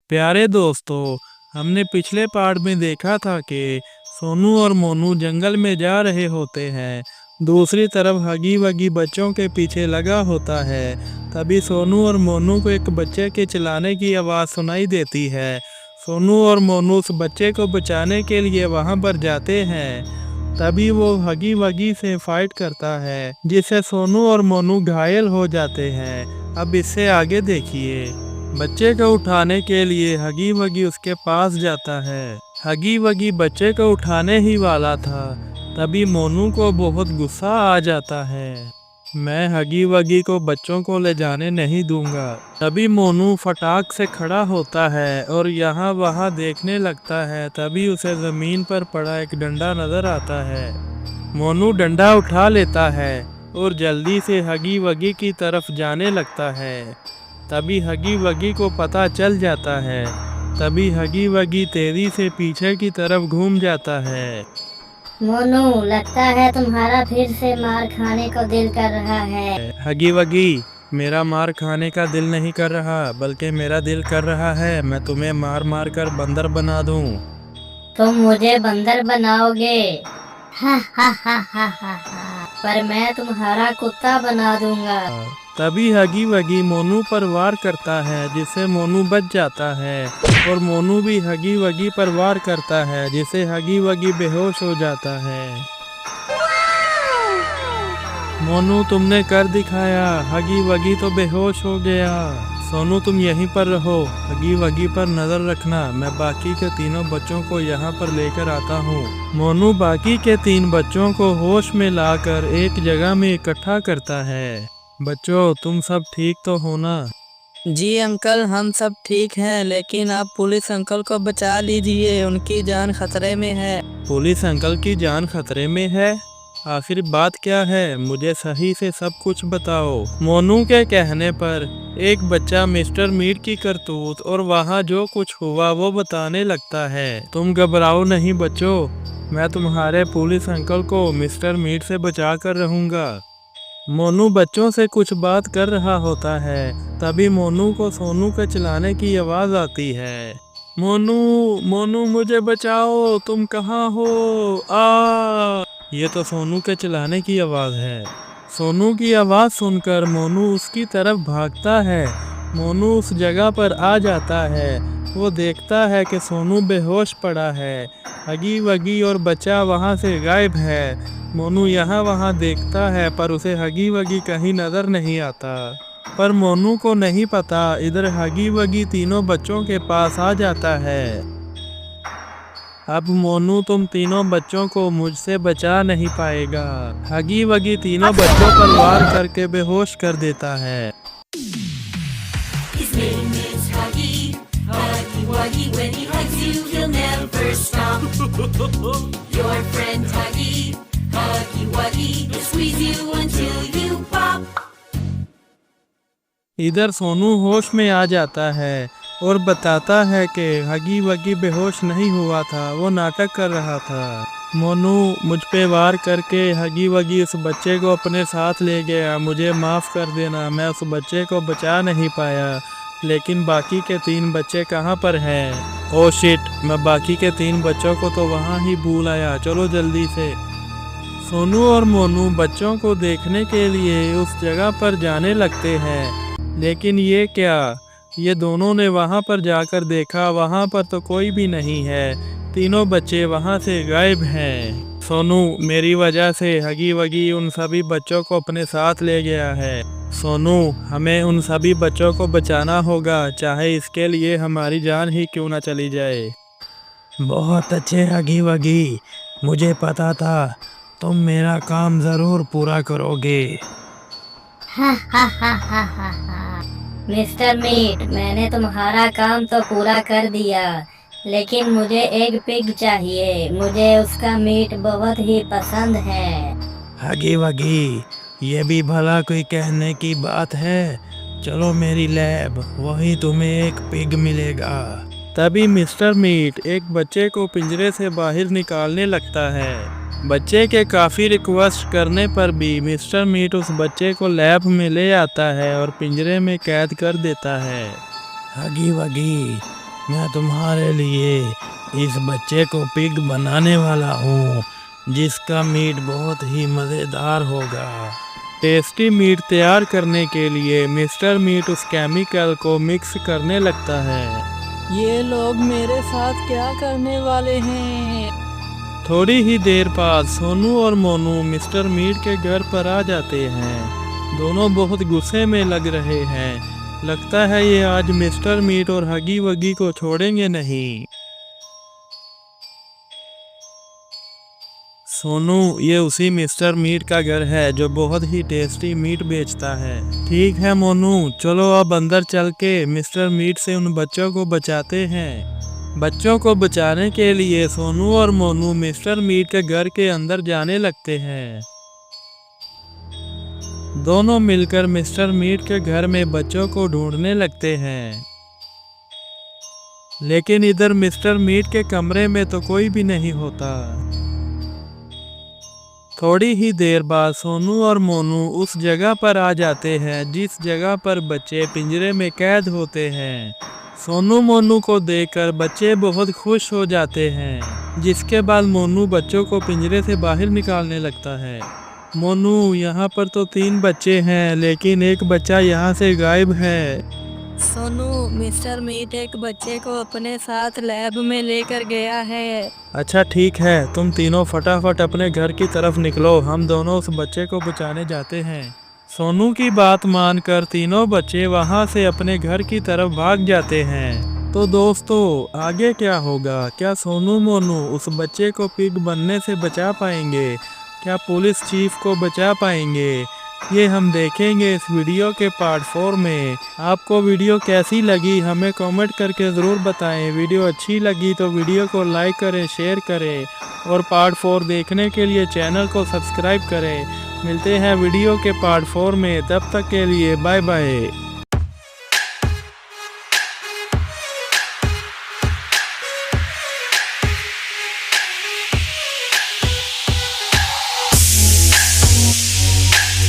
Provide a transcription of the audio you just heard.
प्यारे दोस्तों, हमने पिछले पार्ट में देखा था कि सोनू और मोनू जंगल में जा रहे होते हैं। दूसरी तरफ हगी वगी बच्चों के पीछे लगा होता है। तभी सोनू और मोनू को एक बच्चे के चिल्लाने की आवाज़ सुनाई देती है। सोनू और मोनू उस बच्चे को बचाने के लिए वहां पर जाते हैं। तभी वो हगी वगी से फाइट करता है, जिससे सोनू और मोनू घायल हो जाते हैं। अब इससे आगे देखिए। बच्चे को उठाने के लिए हगी वगी उसके पास जाता है। हगी वगी बच्चे को उठाने ही वाला था, तभी मोनू को बहुत गुस्सा आ जाता है। मैं हगी वगी को बच्चों को ले जाने नहीं दूंगा। तभी मोनू फटाक से खड़ा होता है और यहाँ वहाँ देखने लगता है। तभी उसे जमीन पर पड़ा एक डंडा नजर आता है। मोनू डंडा उठा लेता है और जल्दी से हगी वगी की तरफ जाने लगता है। तभी हगी वगी को पता चल जाता है। तभी हगी वगी तेजी से पीछे की तरफ घूम जाता है। मोनू, लगता है तुम्हारा फिर से मार खाने को दिल कर रहा है। हगी वगी, मेरा मार खाने का दिल नहीं कर रहा, बल्कि मेरा दिल कर रहा है मैं तुम्हें मार मार कर बंदर बना दूं। तुम मुझे बंदर बनाओगे? हा हा हा हा हा हा। पर मैं तुम्हारा कुत्ता बना दूंगा। तभी हगी वगी मोनू पर वार करता है, जिससे मोनू बच जाता है। और मोनू भी हगी वगी पर वार करता है, जिससे हगी वगी बेहोश हो जाता है। मोनू, तुमने कर दिखाया। हगी वगी तो बेहोश हो गया। सोनू, तुम यहीं पर रहो, हगी वगी पर नजर रखना। मैं बाकी के तीनों बच्चों को यहाँ पर लेकर आता हूँ। मोनू बाकी के 3 बच्चों को होश में लाकर एक जगह में इकट्ठा करता है। बच्चों, तुम सब ठीक तो हो ना? जी अंकल, हम सब ठीक हैं, लेकिन आप पुलिस अंकल को बचा लीजिए, उनकी जान खतरे में है। पुलिस अंकल की जान खतरे में है? आखिर बात क्या है? मुझे सही से सब कुछ बताओ। मोनू के कहने पर एक बच्चा मिस्टर मीट की करतूत और वहाँ जो कुछ हुआ वो बताने लगता है। तुम घबराओ नहीं बच्चों, मैं तुम्हारे पुलिस अंकल को मिस्टर मीट से बचा कर रहूंगा। मोनू बच्चों से कुछ बात कर रहा होता है। तभी मोनू को सोनू के चिल्लाने की आवाज आती है। मोनू, मोनू मुझे बचाओ, तुम कहाँ हो? आ! ये तो सोनू के चिल्लाने की आवाज है। सोनू की आवाज सुनकर मोनू उसकी तरफ भागता है। मोनू उस जगह पर आ जाता है। वो देखता है कि सोनू बेहोश पड़ा है। हगी वगी और बच्चा वहाँ से गायब है। मोनू यहाँ वहाँ देखता है, पर उसे हगी वगी कहीं नजर नहीं आता। पर मोनू को नहीं पता, इधर हगी वगी तीनों बच्चों के पास आ जाता है। अब मोनू तुम तीनों बच्चों को मुझसे बचा नहीं पाएगा। हगी वगी तीनों बच्चों पर वार करके बेहोश कर देता है। His name is Huggy, Huggy Wuggy. When he hugs you, he'll never stop. Your friend Huggy, Huggy Wuggy, will squeeze you until you pop. इधर सोनू होश में आ जाता है और बताता है कि हगी वगी बेहोश नहीं हुआ था, वो नाटक कर रहा था। मोनू, मुझ पे वार करके हगी वगी उस बच्चे को अपने साथ ले गया। मुझे माफ़ कर देना, मैं उस बच्चे को बचा नहीं पाया। लेकिन बाकी के 3 बच्चे कहाँ पर हैं? ओह शिट, मैं बाकी के 3 बच्चों को तो वहाँ ही भूल आया। चलो जल्दी से। सोनू और मोनू बच्चों को देखने के लिए उस जगह पर जाने लगते हैं। लेकिन ये क्या? ये दोनों ने वहाँ पर जाकर देखा, वहाँ पर तो कोई भी नहीं है। तीनों बच्चे वहाँ से गायब हैं। सोनू, मेरी वजह से हगी वगी उन सभी बच्चों को अपने साथ ले गया है। सोनू, हमें उन सभी बच्चों को बचाना होगा, चाहे इसके लिए हमारी जान ही क्यों ना चली जाए। बहुत अच्छे हगी वगी, मुझे पता था तुम मेरा काम ज़रूर पूरा करोगे। हा हा हा हा हा हा। मिस्टर मीट, मैंने तुम्हारा काम तो पूरा कर दिया, लेकिन मुझे एक पिग चाहिए। मुझे उसका मीट बहुत ही पसंद है। हगी वगी, ये भी भला कोई कहने की बात है? चलो मेरी लैब, वहीं तुम्हें एक पिग मिलेगा। तभी मिस्टर मीट एक बच्चे को पिंजरे से बाहर निकालने लगता है। बच्चे के काफ़ी रिक्वेस्ट करने पर भी मिस्टर मीट उस बच्चे को लैब में ले आता है और पिंजरे में कैद कर देता है। हगी वगी, मैं तुम्हारे लिए इस बच्चे को पिग बनाने वाला हूँ, जिसका मीट बहुत ही मज़ेदार होगा। टेस्टी मीट तैयार करने के लिए मिस्टर मीट उस केमिकल को मिक्स करने लगता है। ये लोग मेरे साथ क्या करने वाले हैं? थोड़ी ही देर बाद सोनू और मोनू मिस्टर मीट के घर पर आ जाते हैं। दोनों बहुत गुस्से में लग रहे हैं। लगता है ये आज मिस्टर मीट और हगी वगी को छोड़ेंगे नहीं। सोनू, ये उसी मिस्टर मीट का घर है जो बहुत ही टेस्टी मीट बेचता है। ठीक है मोनू, चलो अब अंदर चल के मिस्टर मीट से उन बच्चों को बचाते हैं। बच्चों को बचाने के लिए सोनू और मोनू मिस्टर मीट के घर के अंदर जाने लगते हैं। दोनों मिलकर मिस्टर मीट के घर में बच्चों को ढूंढने लगते हैं, लेकिन इधर मिस्टर मीट के कमरे में तो कोई भी नहीं होता। थोड़ी ही देर बाद सोनू और मोनू उस जगह पर आ जाते हैं जिस जगह पर बच्चे पिंजरे में कैद होते हैं। सोनू मोनू को देखकर बच्चे बहुत खुश हो जाते हैं, जिसके बाद मोनू बच्चों को पिंजरे से बाहर निकालने लगता है। मोनू, यहाँ पर तो 3 बच्चे हैं, लेकिन एक बच्चा यहाँ से गायब है। सोनू, मिस्टर मीट एक बच्चे को अपने साथ लैब में लेकर गया है। अच्छा ठीक है, तुम तीनों फटाफट अपने घर की तरफ निकलो, हम दोनों उस बच्चे को बचाने जाते हैं। सोनू की बात मानकर तीनों बच्चे वहां से अपने घर की तरफ भाग जाते हैं। तो दोस्तों, आगे क्या होगा? क्या सोनू मोनू उस बच्चे को पिग बनने से बचा पाएंगे? क्या पुलिस चीफ को बचा पाएंगे? ये हम देखेंगे इस वीडियो के पार्ट 4 में। आपको वीडियो कैसी लगी हमें कमेंट करके ज़रूर बताएं। वीडियो अच्छी लगी तो वीडियो को लाइक करें, शेयर करें और पार्ट 4 देखने के लिए चैनल को सब्सक्राइब करें। मिलते हैं वीडियो के पार्ट 4 में, तब तक के लिए बाय बाय।